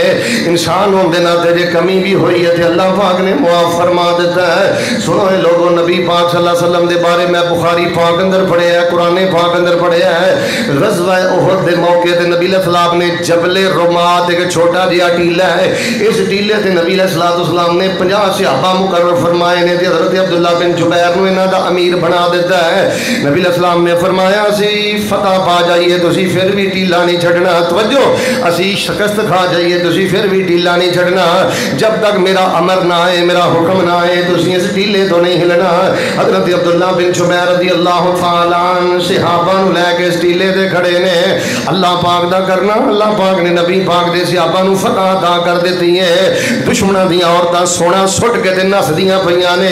انسان ہون دے ناتے جے کمی بھی ہوئی ہے تے اللہ پاک نے معاف فرما دیتا ہے. سنو اے لوگوں, نبی پاک صلی اللہ علیہ وسلم دے بارے میں بخاری پاک اندر پڑھے ہے, قرآن پاک اندر پڑھے ہے. غزوہ احد دے موقع تے نبی علیہ السلام نے جبل رمات ایک چھوٹا جہا ٹیلا ہے, اس ٹیلے تے نبی علیہ السلام نے 50 صحابہ مقرر فرمائے نے. حضرت عبداللہ بن جبیر نو انہاں دا امیر بنا دیتا ہے. نبی علیہ السلام نے فرمایا اسی فتح پا جائیے تسی پھر بھی ٹیلا نہیں چھڑنا. توجہ, اسی شکست کھا جائیے تسی پھر بھی ٹیلا نہیں چھڑنا. جب تک میرا امر نہ آئے, میرا حکم نہ آئے, تسی اس ٹیلے تو نہیں ہلنا. حضرت عبداللہ بن جبیر رضی اللہ تعالیٰ عنہ صحابہ نو لے کے اس ٹیلے دے کھڑے نے. اللہ پاک دا کرنا, اللہ پاک نے نبی پاک دے صحابہ نو فتح عطا کر دیتی ہے. دشمناں دی عورتاں سونا سٹ کے تے نسدیاں پیاں نے.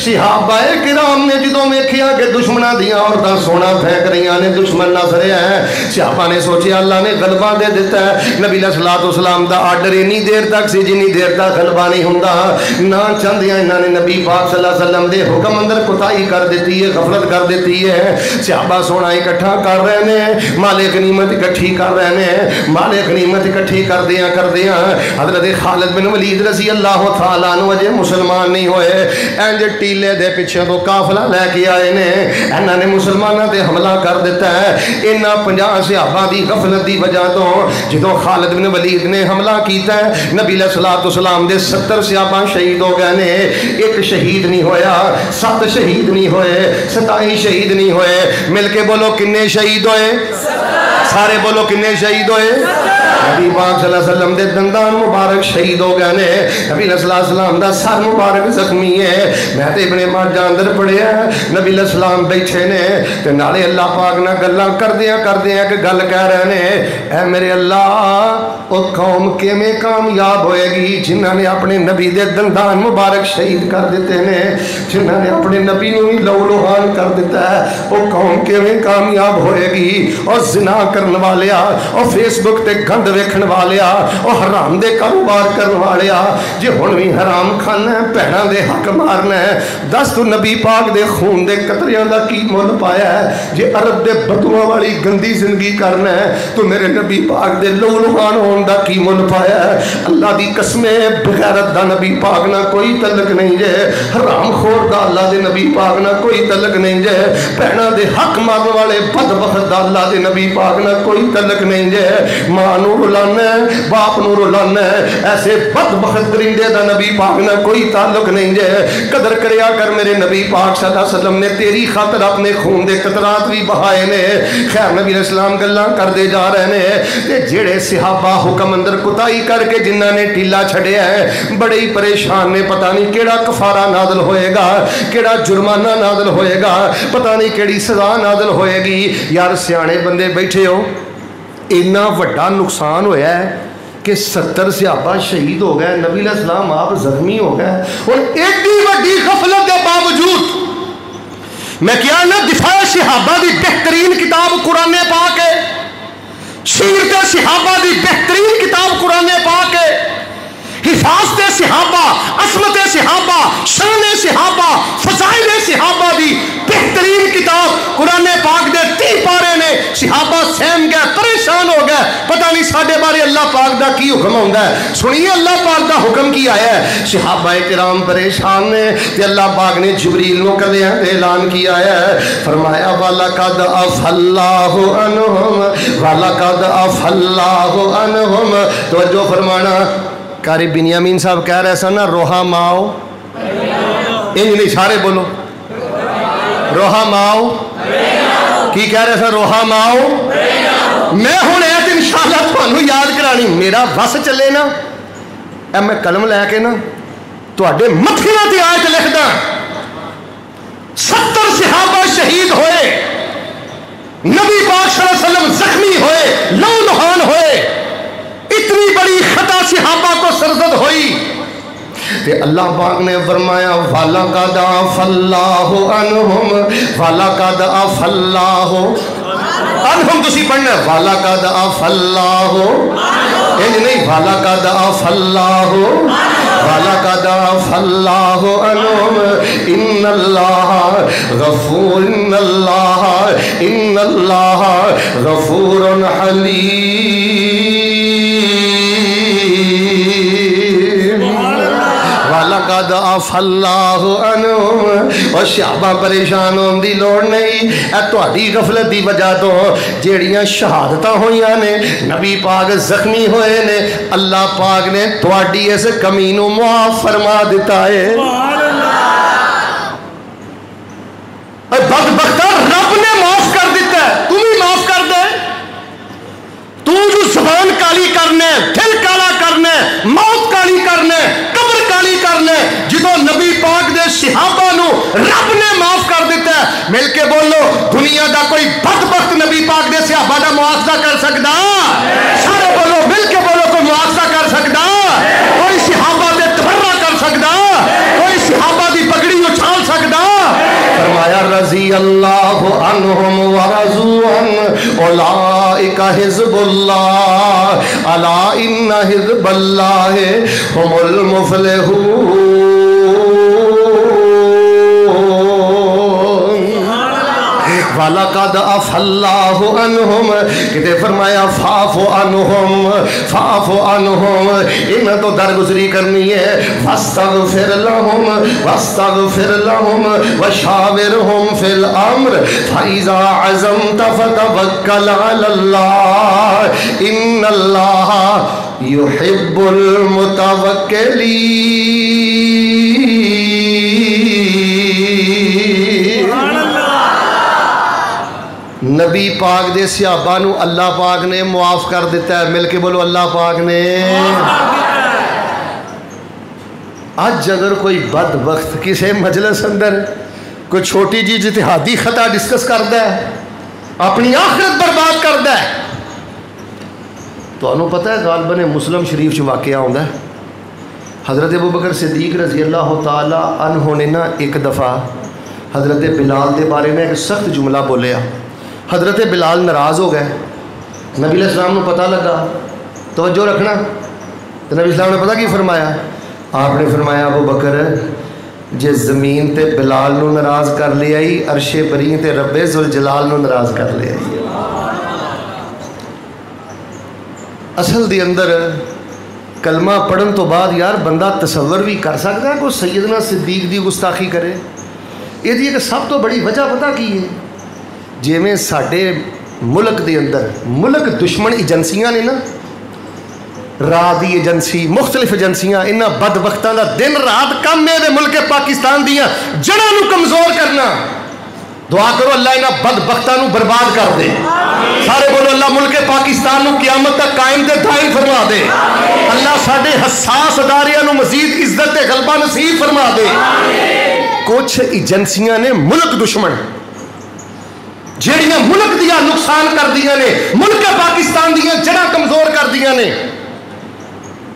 صحابہ کرام نے جدوں ویکھیا کہ دشمناں دی عورتاں سونا پھینک رہیاں نے, دشمن نس رہا ہے, صحابہ نے سوچیا اللہ نے غلبہ دے دیتا ہے. نبی علیہ السلام دا آرڈر اتنی دیر تک سی جنی دیر تک غلبہ نہیں ہوندا. نہ چاہندیاں انہاں نے نبی پاک صلی اللہ علیہ وسلم دے حکم اندر کوتاہی کر دیتی ہے, غفلت کر دیتی ہے. صحابہ سونا اکٹھا کر رہے ہیں, مال غنیمت اکٹھی کر رہے ہیں. مال غنیمت اکٹھی کر دیاں حضرت خالد بن ولید رضی اللہ تعالیٰ عنہ اجے مسلمان نہیں ہوئے, انج ٹیلے دے پیچھے تو قافلہ لے کے آئے نے. انہاں نے مسلماناں تے حملہ کر دیتا ہے. انہاں 50 صحابہ دی غفلت دی وجہ تو جدوں خالد بن ولید نے حملہ کیتا ہے, نبی علیہ السلام دے 70 صحابہ شہید ہو گئے نے. ایک شہید نہیں ہویا, 7 شہید نہیں ہوئے, 27 شہید نہیں ہوئے. مل کے بولو کنے شہید ہوئے؟ سارے بولو کنے شہید ہوئے؟ نبی پاک صلی اللہ علیہ وسلم دے دندان مبارک شہید ہو گئے نے. نبی علیہ السلام دا سر مبارک زخمی ہے. میں تے ابن ماجہ اندر پڑھیا ہے, نبی علیہ السلام بیٹھے نے تے نالے اللہ پاک نہ گلاں کردیاں کہ گل کہہ رہے نے, اے میرے اللہ او قوم کیویں کامیاب ہوئے گی جنہاں نے اپنے نبی دے دندان مبارک شہید کر دیتے نے, جنہاں نے اپنے نبی نو ہی لہو لہان کر دیتا ہے. او قوم کیویں کامیاب ہوئے گی. اور زنا کرن والیا, اور فیس بک تے گند ویکھن والیا, اور حرام دے کاروبار کرن والیا, جے ہن وی حرام کھانا ہے, بہناں دے حق مارنا ہے, دس تو نبی پاک دے خون دے قطریاں دا کی مول پایا ہے. جے عرب دے بدواں والی گندی زندگی کرنا ہے تو میرے نبی پاک دے لہو لہان ہون دا کی مول پایا ہے. اللہ دی قسمیں بغیرت دا نبی پاک نہ کوئی تعلق نہیں جے, حرام خور دا اللہ دے نبی پاک نہ کوئی تعلق نہیں جے, بہناں دے حق مارن والے بدبخت دا اللہ دے نبی پاک نہ کوئی تعلق نہیں جے. ماں نو رلانا ہے, باپ نو رلانا ہے, ایسے بدبخت درندے دا نبی پاک نہ کوئی تعلق نہیں جے. قدر کریا کر میرے نبی پاک صلی اللہ علیہ وسلم نے تیری خاطر اپنے خون دے قطرات بھی بہائے نے. خیر نبی علیہ السلام گلاں کردے جا رہے نے تے جڑے صحابہ حکم اندر کوتاہی کر کے جنہاں نے ٹیلا چھڑیا ہے بڑے ہی پریشان نے. پتہ نہیں کیڑا کفارہ نازل ہوئے گا, کیڑا جرمانہ نازل ہوئے گا, پتہ نہیں کیڑی سزا نازل ہوئے گی. یار سیانے بندے بیٹھے ہو, اتنا وڈا نقصان ہویا ہے کہ 70 صحابہ شہید ہو گئے, نبی علیہ السلام آپ زخمی ہو گئے. اور ایڈی وڈی غفلت کے باوجود میں کیا نا, دفاع صحابہ دی بہترین کتاب قرآن پاک ہے, سیرت صحابہ دی بہترین کتاب قرآن پاک ہے, حفاظت صحابہ, عصمت صحابہ, شان صحابہ, فضائل صحابہ دی بہترین کتاب قرآن پاک دے 30 پارے نے. صحابہ سہم گئے, پریشان ہو گئے, پتہ نہیں ساڈے بارے اللہ پاک دا کی حکم ہوندا ہے. سنیے اللہ پاک دا حکم کی آیا ہے. صحابہ کرام پریشان نے تے اللہ پاک نے جبریل نو کلیاں تے اعلان کیا ہے, فرمایا وَلَقَدْ عَفَا اللَّهُ عَنْهُمْ وَلَقَدْ عَفَا اللَّهُ عَنْهُمْ. توجہ فرمانا, قاری بنیامین صاحب کہہ رہے سن نا روحا ماؤ, انج نہیں سارے بولو روحا ماؤ, کی کہہ رہے سن روحا ماؤ. میں ہوں ایت انشاءاللہ تھانوں یاد کرانی, میرا بس چلے نا اے میں قلم لے کے نا تواڈے متھیاں تے آیت لکھدا. 70 صحابہ شہید ہوئے, نبی پاک صلی اللہ علیہ وسلم زخمی ہوئے, لہو لہان ہوئے. اتنی بڑی خطا صحابہ کو سرزد ہوئی, تے اللہ پاک نے فرمایا وَلَقَدْ عَفَا اللَّهُ عَنْهُمْ وَلَقَدْ عَفَا اللَّهُ عنہم تسی پڑھنا ہے وَلَقَدْ عَفَا اللَّهُ نہیں وَلَقَدْ عَفَا اللَّهُ وَلَقَدْ عَفَا اللَّهُ عَنْهُمْ إِنَّ اللَّهَ غَفُورٌ حَلِيمٌ وَلَقَدْ عَفَا اللَّهُ عَنْهُمْ اور صحابہ پریشان ہون دی لوڑ نہیں اے تہاڈی غفلت دی وجہ تو جیڑیاں شہادتاں ہوئیاں نے نبی پاک زخمی ہوئے نے اللہ پاک نے تہاڈی اس کمی نوں معاف فرما دیتا ہے بدبختہ رب نے معاف کر دیتا ہے تم ہی معاف کر دے تو جو زبان کالی کرنے دل کالا کرنے موت کالی کرنے قبر کالی کرنے جدو نبی پاک دے صحابہ نو رب نے معاف کر دیتا ہے مل کے بولو دنیا دا کوئی بدبخت نبی پاک دے صحابہ دا معاوضہ کر سکتا سارے بولو مل کے بولو کوئی معاوضہ کر سکتا کوئی صحابہ دے تبرہ کر سکتا کوئی صحابہ دی پگڑی اچھال سکتا فرمایا رضی اللہ عنہم ورضوا عنہ اولئک حزب اللہ الا ان حزب اللہ هم المفلحون وَلَقَدْ عَفَا اللَّهُ عَنْهُمْ کہتے فرمایا فَاعْفُ عَنْهُمْ انہیں تو درگزری کرنی ہے وَاسْتَغْفِرْ لَهُمْ وَشَاوِرْهُمْ فِي الْأَمْرِ فَإِذَا عَزَمْتَ فَتَوَكَّلْ عَلَى اللَّهِ إِنَّ اللَّهَ يُحِبُّ الْمُتَوَكِّلِينَ نبی پاک دے صحابہ نو اللہ پاک نے معاف کر دیتا ہے مل کے بولو اللہ پاک نے آج اگر کوئی بدبخت کسی مجلس اندر کوئی چھوٹی جی اجتہادی خطا ڈسکس کرتا ہے اپنی آخرت برباد کرتا ہے تو انہوں پتہ ہے غالباً مسلم شریف چ واقعہ ہوتا ہے حضرت ابوبکر صدیق رضی اللہ تعالی عنہ نے نا ایک دفعہ حضرت بلال دے بارے میں ایک سخت جملہ بولیا حضرت بلال ناراض ہو گئے نبی علیہ السلام نے پتہ لگا توجہ رکھنا تو نبی السلام نے پتہ کی فرمایا آپ نے فرمایا ابو بکر جے زمین تے بلال نو ناراض کر لیا ہی عرش بری تے رب ذوالجلال نو ناراض کر لیا ہی اصل دی اندر کلمہ پڑھن تو بعد یار بندہ تصور بھی کر سکتا ہے کوئی سیدنا صدیق دی گستاخی کرے یہ دی کہ سب تو بڑی وجہ پتہ کی ہے جی میں ساڑھے ملک دے اندر ملک دشمن ایجنسیاں نے نا رادی ایجنسی مختلف ایجنسیاں انہا بدبختان دا دن رات کم میں دے ملک پاکستان دیا جڑا نو کمزور کرنا دعا کرو اللہ انہا بدبختان نو برباد کر دے سارے بولو اللہ ملک پاکستان نو قیامت تک قائم دے دائم فرما دے اللہ ساڑھے حساس اداریاں نو مزید عزت دے غلبہ نصیب فرما دے کچھ ایجنسیاں نے ملک دشمن جیڑیاں ملک دیا نقصان کر دیا نے ملک پاکستان دیا جڑا کمزور کر دیا نے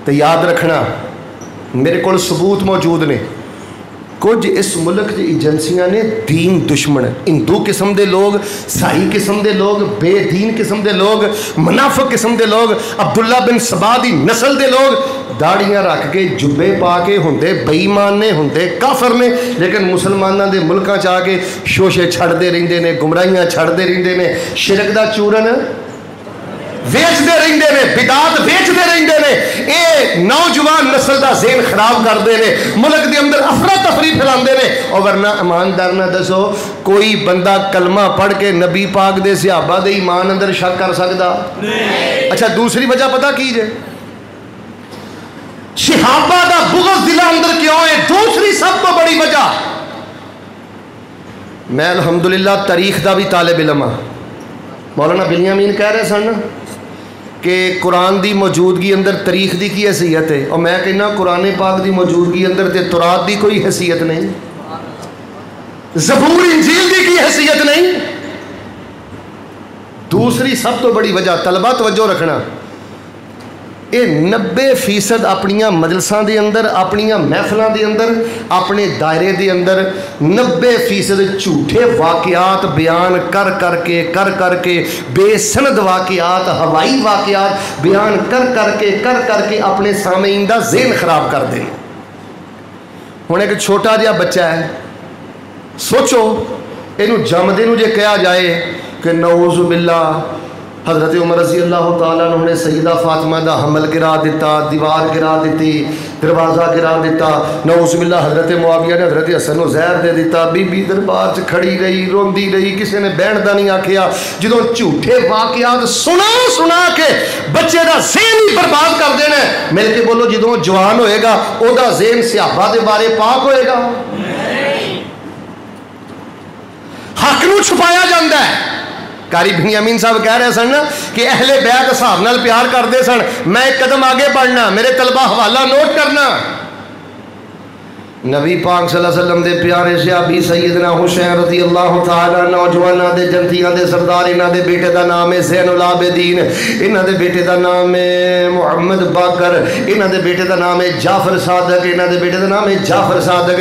تو یاد رکھنا میرے کو ثبوت موجود نے کچھ اس ملک کی ایجنسیاں نے دین دشمن ہندو قسم دے لوگ سائی قسم دے لوگ بے دین قسم دے لوگ منافق قسم دے لوگ عبداللہ بن سبا دی نسل دے لوگ داڑیاں رکھ کے جبے پا کے ہوندے بے ایمان نے ہوندے کافر نے لیکن مسلمانہ دے ملکاں چاہ کے شوشے چھڑ دے رہندے نے گمراہیاں چھڑ دے رہندے نے شرک دا چورن ویچ دے رہندے نے بدعات ویچ دے رہندے نے اے نوجوان نسل دا ذہن خراب کر دے نے ملک دے اندر افراتفری پھیلاندے نے اور ورنہ ایماندار نہ دسو کوئی بندہ کلمہ پڑھ کے نبی پاک دے صحابہ دے ایمان اندر شک کر سکتا اچھا دوسری وجہ پتہ کیجئے صحابہ دا بغض دل اندر کیوں ہے دوسری سب تو بڑی وجہ میں الحمدللہ تاریخ دا بھی طالب علم ہاں مولانا بنیامین کہہ رہے سن کہ قرآن دی موجودگی اندر تاریخ دی کی حیثیت ہے اور میں کہنا قرآن پاک دی موجودگی اندر تے تورات دی کوئی حیثیت نہیں زبور انجیل دی کی حیثیت نہیں دوسری سب تو بڑی وجہ طلبہ توجہ رکھنا یہ 90% اپنیاں مجلساں دے اندر، اپنیاں محفلاں دے اندر، اپنے دائرے دے اندر 90% جھوٹے واقعات بیان کر کر کے بے سند واقعات، ہوائی واقعات بیان کر کے اپنے سامعین دا ذہن خراب کر دیں۔ ہن ایک چھوٹا جہا بچہ ہے، سوچو یہ جمدے نو جے کہا جائے کہ نعوذ باللہ حضرت عمر رضی اللہ تعالیٰ عنہ نے سیدہ فاطمہ دا حمل گرا دیتا، دیوار گرا دیتی، دروازہ گرا دیتا، نعوذ باللہ حضرت معاویہ نے حضرت حسن نو زہر دے دیتا، بی بی دربار چ کھڑی رہی، روندی رہی، کسی نے بہن دا نہیں آکھیا۔ جدوں جھوٹے واقعات سنا کے بچے دا ذہن ہی برباد کر دینا، مل کے بولو جدوں جوان ہوئے گا او دا ذہن صحابہ دے بارے پاک ہوئے گا؟ حق نو چھپایا جاندہ ہے۔ قاری بنیامین صاحب کہہ رہے سن کہ اہل بیت صاحب نال پیار کرتے سن، میں ایک قدم آگے بڑھنا، میرے طلبہ حوالہ نوٹ کرنا۔ نبی پاک صلی اللہ علیہ وسلم دے پیارے صحابی سیدنا حسین رضی اللہ تعالیٰ نوجوانہ دے جنتیاں دے سردار، انہاں دے بیٹے دا نام ہے زین العابدین، انہاں دے بیٹے دا نام ہے محمد باقر، انہاں دے بیٹے دا نام ہے جعفر صادق، انہاں دے بیٹے دا نام ہے جعفر صادق،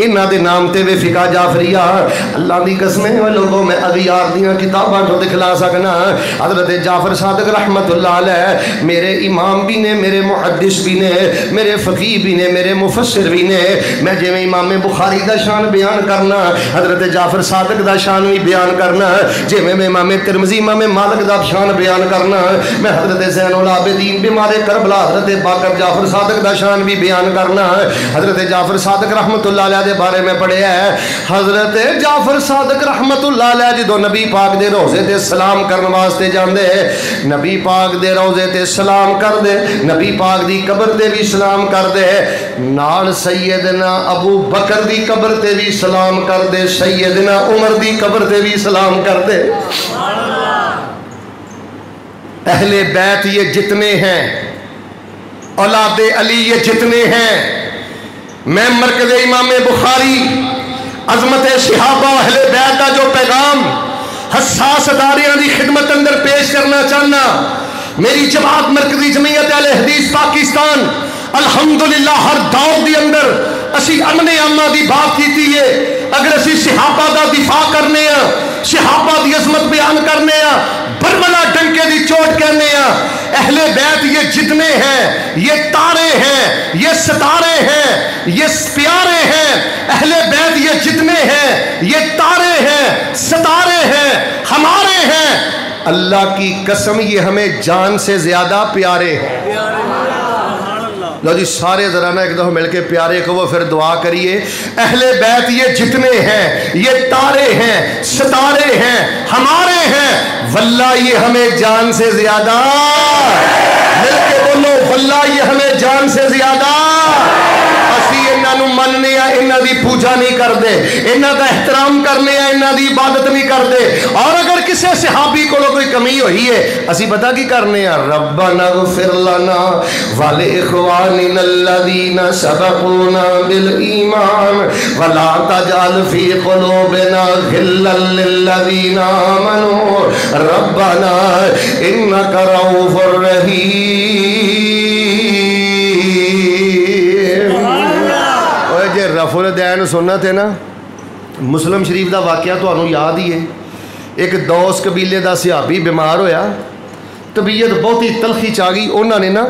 انہاں دے نام تے وے فقہ جعفریہ۔ اللہ دی قسمیں وہ لوگوں میں اغیار دیاں کتاباں تو دکھلا سکنا۔ حضرت جعفر صادق رحمت اللہ علیہ میرے امام بھی نے، میرے محدث بھی نے، میرے فقیہ بھی نے، میرے مفسر بھی نے۔ میں جی میں امام بخاری دا شان بیان کرنا، حضرت جعفر صادق دا شان بھی بیان کرنا، جی میں امام ترمذی امام مالک دا شان بیان کرنا، میں حضرت زین العابدین بیمار کربلا حضرت باقر جعفر صادق دا شان بھی بیان کرنا۔ حضرت جعفر صادق رحمت اللہ علیہ دے بارے میں پڑھیا ہے، حضرت جعفر صادق رحمت اللہ علیہ جدو نبی پاک دے روزے تے سلام کرن واسطے جاندے، نبی پاک دے روزے تے سلام کر دے، نبی پاک دی قبر تے بھی سلام کر دے، نال سیدنا ابو بکر دی قبر تے بھی سلام کر دے، سیدنا عمر دی قبر تے بھی سلام کر دے۔ اہل بیت یہ جتنے ہیں، اولاد علی یہ جتنے ہیں، میں مرکز امام بخاری عظمت صحابہ اہل بیت کا جو پیغام حساس اداریاں دی خدمت اندر پیش کرنا چاہنا۔ میری جماعت مرکزی جمعیت اہل حدیث پاکستان الحمدللہ ہر دور دی اندر اسی امن عامہ دی بات کیتی ہے۔ اگر اسی صحابہ دا دفاع کرنے ہیں، صحابہ دی عظمت بیان کرنے ہیں، برملا ڈنکے دی چوٹ کہنے ہیں، اہل بیت یہ جتنے ہیں، یہ تارے ہیں، یہ ستارے ہیں، یہ پیارے ہیں، اہل بیت یہ جتنے ہیں، یہ تارے ہیں، ستارے ہیں، ہمارے ہیں۔ اللہ کی قسم یہ ہمیں جان سے زیادہ پیارے ہیں۔ لو جی سارے ذرا نا ایک دفعہ مل کے پیارے کو پھر دعا کریے۔ اہل بیت یہ جتنے ہیں، یہ تارے ہیں، ستارے ہیں، ہمارے ہیں، واللہ یہ ہمیں جان سے زیادہ، مل کے بولو واللہ یہ ہمیں جان سے زیادہ۔ اسی انہاں نو مننے ہیں، انہاں دی پوجا نہیں کر دے، انہاں دا احترام کرنے ہیں، انہاں دی عبادت نہیں کر دے۔ اور اگر کسی صحابی کو کوئی کمی ہوئی ہے، اسی پتہ کی کرنے ہیں، ربنا اغفر لنا ولإخواننا الذين سبقونا بالإيمان ولا تجعل في قلوبنا غلا للذين آمنوا ربنا إنك رؤوف رحيم۔ جے رفع الدین سنت ہے نا، مسلم شریف دا واقعہ تو انہوں یاد ہی ہے۔ ایک دوس قبیلے دا صحابی بیمار ہویا، طبیعت بہت ہی تلخی چاہ گئی، انہوں نے نا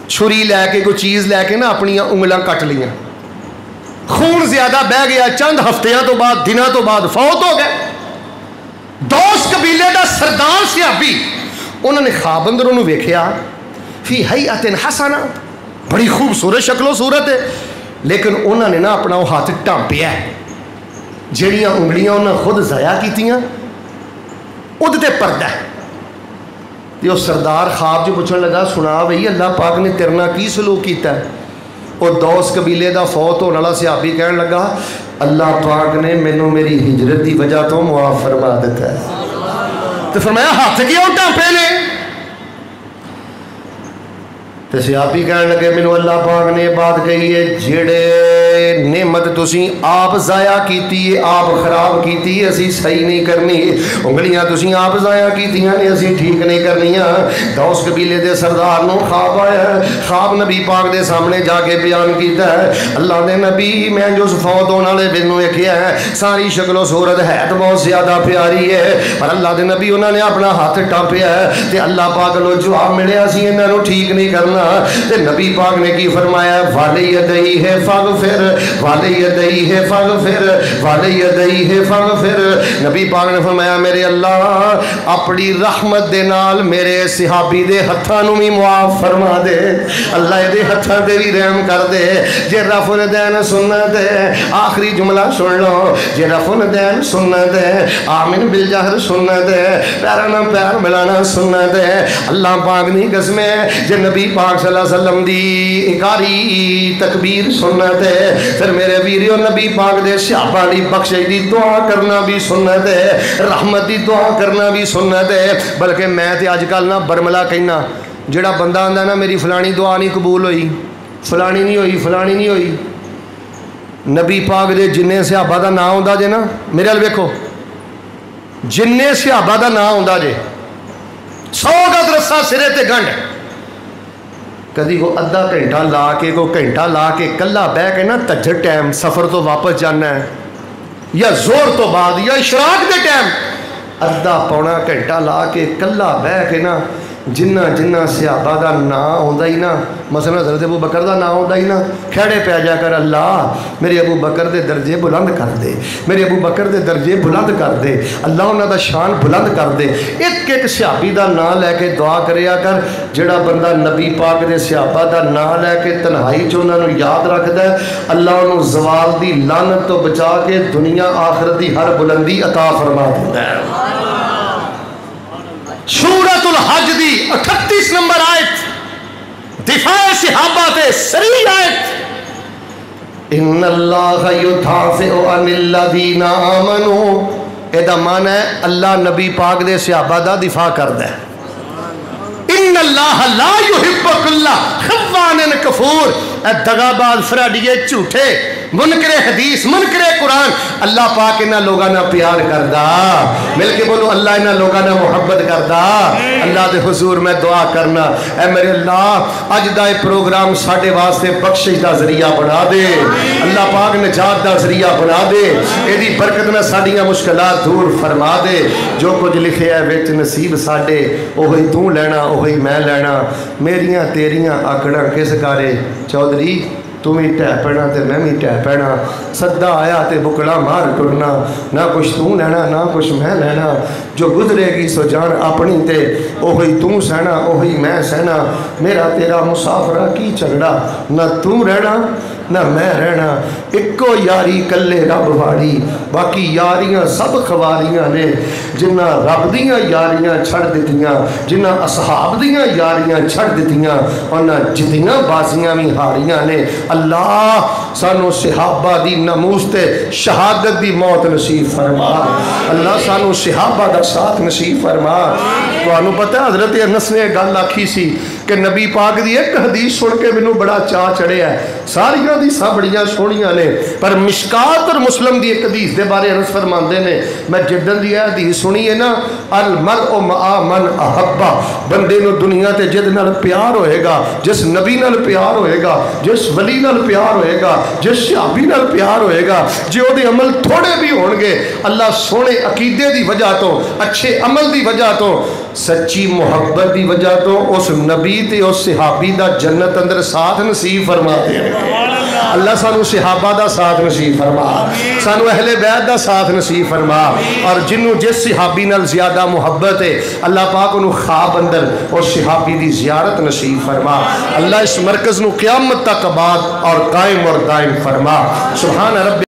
چھری لے کے کوئی چیز لے کے نا اپنی انگلاں کٹ لیاں، خون زیادہ بہ گیا، چند ہفتیاں تو بعد دنوں تو بعد فوت ہو گئے۔ دوس قبیلے دا سردار صحابی انہوں نے خواب اندر انہوں ویکھیا، فی حیئۃ حسنہ، بڑی خوبصورت شکل و صورت ہے، لیکن انہوں نے نا اپنا وہ ہاتھ ٹانپیا، جہڑیاں انگلیاں انہوں نے خود ضائع کیتیاں، ادھتے پردہ ہے۔ یہ سردار خواب جو پوچھنے لگا، سنا بھئی اللہ پاک نے تیرنا کی سلوک کیتا ہے؟ وہ دوس قبیلے دا فوت ہونے والا صحابی کہنے لگا، اللہ پاک نے مینوں میری ہجرت دی وجہ تو معاف فرما دیتا ہے۔ تو فرمایا ہاتھ کیوں ٹانپے نے؟ تو صحابی کہنے لگے، مینوں اللہ پاک نے بات کہی ہے، جڑے نعمت تسی آپ ضائع کیتی ہے، آپ خراب کیتی ہے، اسی صحیح نہیں کرنی، انگلیاں تسی آپ ضائع کیتیاں نے، اسی ٹھیک نہیں کرنیاں۔ دوس قبیلے دے سردار نو خواب آیا ہے، خواب نبی پاک دے سامنے جا کے بیان کیتا ہے، اللہ دے نبی میں جو فوت ہونے والے دن نو ویکھیا ہے، ساری شکل و صورت ہے تو بہت زیادہ پیاری ہے، پر اللہ دے نبی انہوں نے اپنا ہاتھ ٹاپیا ہے تے اللہ پاک لو جواب ملیا سی انہاں نو ٹھیک نہیں کرنا، تے نبی پاک نے کی فرمایا والیدیہ فاغفر والیدیہ فاغفر والیدیہ فاغفر۔ نبی پاک نے فرمایا میرے اللہ اپنی رحمت دے نال میرے صحابی دے ہتھاں نو بھی معاف فرما دے، اللہ دے ہتھاں تے بھی رحم کر دے۔ جے رفع الدین سنت ہے آخری جملہ سن لو، جے رفع الدین سنت ہے آمین بالجہر سنت ہے، پیراں پیر ملانا سنت ہے، اللہ پاک دی قسم ہے جے نبی پاک صلی اللہ علیہ وسلم دی انکاری تکبیر سنت ہے، پھر میرے ویریو نبی پاک دے صحابہ دی بخشش دی دعا کرنا بھی سنت ہے، رحمت دی دعا کرنا بھی سنت ہے۔ بلکہ میں تے اج کل نا برملا کہنا، جڑا بندہ آندا نا میری فلانی دعا نہیں قبول ہوئی، فلانی نہیں ہوئی، فلانی نہیں ہوئی، نبی پاک دے جننے صحابہ دا نام ہوندا جے نا، میرے ال ویکھو جننے صحابہ دا نام ہوندا جے 100 گز رسا سرے تے گنڈ، کدی کو ادھا گھنٹہ لا کے کو گھنٹہ لا کے کلا بہ کے نا تجھر ٹائم سفر تو واپس جانا ہے، یا زور تو بعد یا اشراق دے ٹائم ادھا پونا گھنٹہ لا کے کلا بہ کے نا جنہ جنہ صحابہ دا نام ہوندا ہی نا، مثلا حضرت ابو بکر دا نام ہوندا ہی نا، کھڑے پہ جا کر اللہ میرے ابو بکر دے درجے بلند کر دے، میرے ابو بکر دے درجے بلند کر دے، اللہ انہاں دا شان بلند کر دے، ایک ایک صحابی دا نام لے کے دعا کریا کر۔ جڑا بندہ نبی پاک دے صحابہ دا نام لے کے تنہائی چ انہاں نوں یاد رکھدا ہے، اللہ انہوں زوال دی لعنت تو بچا کے دنیا آخرت دی ہر بلندی عطا فرما دیندا ہے۔ سورۃ الحج دی 38 نمبر آیت دفاع صحابہ تے سری آیت، ان اللہ یدافع عن الذین آمنوا، ایدہ معنی ہے اللہ نبی پاک دے صحابہ دا دفاع کردا ہے۔ ان اللہ لا یحب کل خوان کفور، اے دغاباز فراڈیے جھوٹے منکر حدیث منکر قرآن، اللہ پاک انہاں لوگاں نہ پیار کردا، مل کے بولو اللہ انہاں لوگاں نہ محبت کردا۔ اللہ دے حضور میں دعا کرنا اے میرے اللہ اج دا پروگرام ساڈے واسطے بخشش دا ذریعہ بنا دے، اللہ پاک نجات دا ذریعہ بنا دے، ایدی برکت نہ ساڈیاں مشکلات دور فرما دے، جو کچھ لکھے ہے وچ نصیب ساڈے اوہی تو لینا اوہی میں لینا، میریاں تیریاں آکڑاں کس کارے چودھری تم ہی ٹہ پینا تے میں بھی ٹہ پینا، صدہ آیا تے بکڑا مار ٹرنا، نہ کچھ تو لینا نہ کچھ میں لینا، جو گزرے گی سو جان اپنی تے اوہی تو سہنا اوہی میں سہنا، میرا تیرا مسافرہ کی جھگڑا، نہ تو رہنا نہ میں رہنا، اکو یاری کلے رب واڑی، باقی یاریاں سب خواریاں نے، جنہ رب دیاں یاریاں چھڑ دیتیاں، جنہ اصحاب دیاں یاریاں چھڑ دیتیاں، اور نہ جتیاں بازیاں بھی ہاریاں نے۔ اللہ سانو صحابہ دی ناموس تے شہادت دی موت نصیب فرما، اللہ سانو صحابہ دا ساتھ نصیب فرما۔ تو انہوں پتہ ہے حضرت انس نے گل آکھی سی کہ نبی پاک دی ایک حدیث سن کے مینوں بڑا چاہ چڑھے ہے، ساریاں حدیثاں بڑیاں سونیاں نے، پر مشکات اور مسلم دی ایک حدیث دے بارے انس فرماندے نے، میں جدن دی حدیث سنی ہے نا، المرء مع من احبہ، بندے نو دنیا تے جد نال پیار ہوئے گا، جس نبی نال پیار ہوئے گا، جس ولی نال پیار ہوئے گا، جس صحابی نال پیار ہوئے گا، جے او دے عمل تھوڑے بھی ہون گے، اللہ سونے عقیدے دی وجہ تو، اچھے عمل دی وجہ تو، سچی محبت دی وجہ تو اس نبی تے اس صحابی دا جنت اندر ساتھ نصیب فرما دے گے۔ اللہ سانو صحابہ دا ساتھ نصیب فرما، سانو اہل بیت دا ساتھ نصیب فرما، اور جنوں جس صحابی نال زیادہ محبت ہے اللہ پاک انہوں خواب اندر اس صحابی دی زیارت نصیب فرما۔ اللہ اس مرکز نو قیامت تک آباد اور قائم اور دائم فرما۔ سبحان رب